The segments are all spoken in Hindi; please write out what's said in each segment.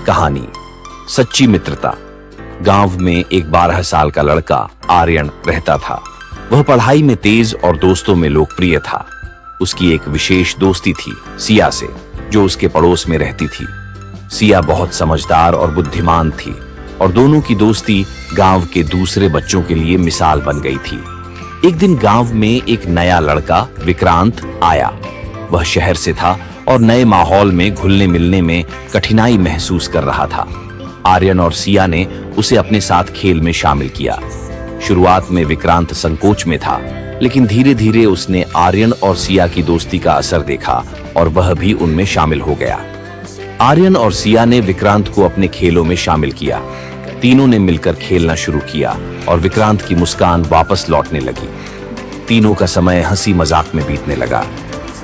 कहानी सच्ची मित्रता। गांव में एक 12 साल का लड़का आर्यन रहता था। वह पढ़ाई में तेज और दोस्तों में लोकप्रिय था। उसकी एक विशेष दोस्ती थी सिया से, जो उसके पड़ोस में रहती थी। सिया बहुत समझदार और बुद्धिमान थी और दोनों की दोस्ती गांव के दूसरे बच्चों के लिए मिसाल बन गई थी। एक दिन गांव में एक नया लड़का विक्रांत आया। वह शहर से था और नए माहौल में घुलने मिलने में कठिनाई महसूस कर रहा था। आर्यन और सिया ने उसे अपने साथ खेल में शामिल किया। शुरुआत में विक्रांत संकोच में था, लेकिन धीरे धीरे उसने आर्यन और सिया की दोस्ती का असर देखा और वह भी उनमें शामिल हो गया। आर्यन और सिया ने विक्रांत को अपने खेलों में शामिल किया। तीनों ने मिलकर खेलना शुरू किया और विक्रांत की मुस्कान वापस लौटने लगी। तीनों का समय हंसी मजाक में बीतने लगा।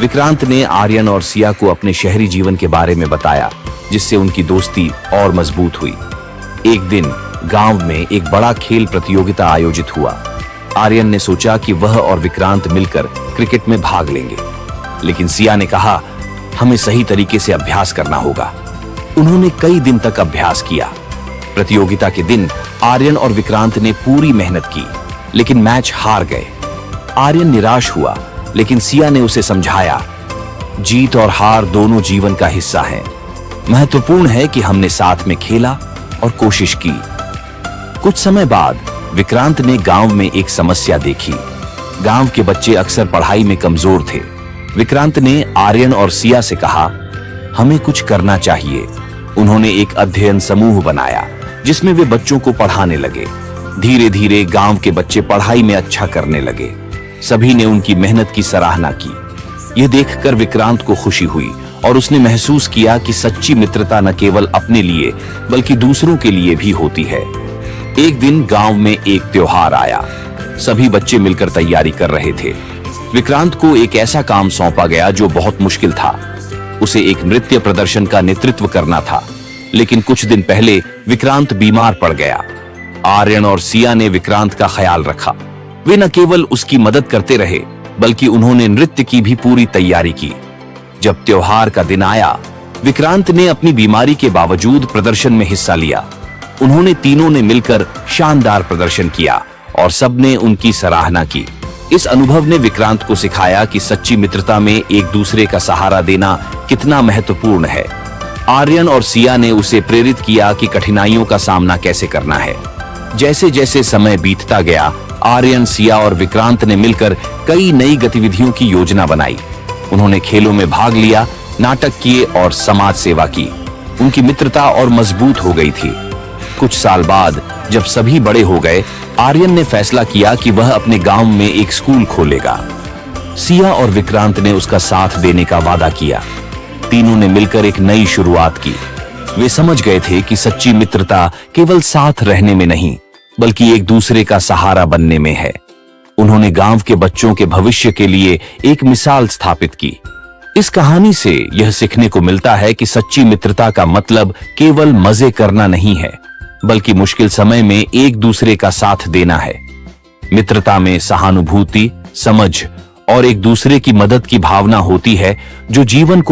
विक्रांत ने आर्यन और सिया को अपने शहरी जीवन के बारे में बताया, जिससे उनकी दोस्ती और मजबूत हुई। एक दिन गांव में एक बड़ा खेल प्रतियोगिता आयोजित हुआ। आर्यन ने सोचा कि वह और विक्रांत मिलकर क्रिकेट में भाग लेंगे, लेकिन सिया ने कहा, हमें सही तरीके से अभ्यास करना होगा। उन्होंने कई दिन तक अभ्यास किया। प्रतियोगिता के दिन आर्यन और विक्रांत ने पूरी मेहनत की, लेकिन मैच हार गए। आर्यन निराश हुआ, लेकिन सिया ने उसे समझाया, जीत और हार दोनों जीवन का हिस्सा हैं। महत्वपूर्ण है कि हमने साथ में खेला और कोशिश की। कुछ समय बाद विक्रांत ने गांव में एक समस्या देखी। गांव के बच्चे अक्सर पढ़ाई में कमजोर थे। विक्रांत ने आर्यन और सिया से कहा, हमें कुछ करना चाहिए। उन्होंने एक अध्ययन समूह बनाया, जिसमें वे बच्चों को पढ़ाने लगे। धीरे धीरे गांव के बच्चे पढ़ाई में अच्छा करने लगे। सभी ने उनकी मेहनत की सराहना की। यह देखकर विक्रांत को खुशी हुई और उसने महसूस किया कि सच्ची मित्रता न केवल अपने लिए बल्कि दूसरों के लिए भी होती है। एक दिन गांव में एक त्योहार आया। सभी बच्चे मिलकर तैयारी कर रहे थे। विक्रांत को एक ऐसा काम सौंपा गया जो बहुत मुश्किल था। उसे एक नृत्य प्रदर्शन का नेतृत्व करना था, लेकिन कुछ दिन पहले विक्रांत बीमार पड़ गया। आर्यन और सिया ने विक्रांत का ख्याल रखा। वे न केवल उसकी मदद करते रहे, बल्कि उन्होंने नृत्य की भी पूरी तैयारी की। जब त्योहार का दिन आया, विक्रांत ने अपनी बीमारी के बावजूद प्रदर्शन में हिस्सा लिया। उन्होंने तीनों ने मिलकर शानदार प्रदर्शन किया और सबने उनकी सराहना की। इस अनुभव ने विक्रांत को सिखाया कि सच्ची मित्रता में एक दूसरे का सहारा देना कितना महत्वपूर्ण है। आर्यन और सिया ने उसे प्रेरित किया कि कठिनाइयों का सामना कैसे करना है। जैसे जैसे समय बीतता गया, आर्यन, सिया और विक्रांत ने मिलकर कई नई गतिविधियों की योजना बनाई। उन्होंने खेलों में भाग लिया, नाटक किए और समाज सेवा की। उनकी मित्रता और मजबूत हो गई थी। कुछ साल बाद जब सभी बड़े हो गए, आर्यन ने फैसला किया कि वह अपने गांव में एक स्कूल खोलेगा। सिया और विक्रांत ने उसका साथ देने का वादा किया। तीनों ने मिलकर एक नई शुरुआत की। वे समझ गए थे कि सच्ची मित्रता केवल साथ रहने में नहीं, बल्कि एक दूसरे का सहारा बनने में है। उन्होंने गांव के बच्चों के भविष्य के लिए एक मिसाल स्थापित की। इस कहानी से यह सीखने को मिलता है कि सच्ची मित्रता का मतलब केवल मजे करना नहीं है, बल्कि मुश्किल समय में एक दूसरे का साथ देना है। मित्रता में सहानुभूति, समझ और एक दूसरे की मदद की भावना होती है, जो जीवन को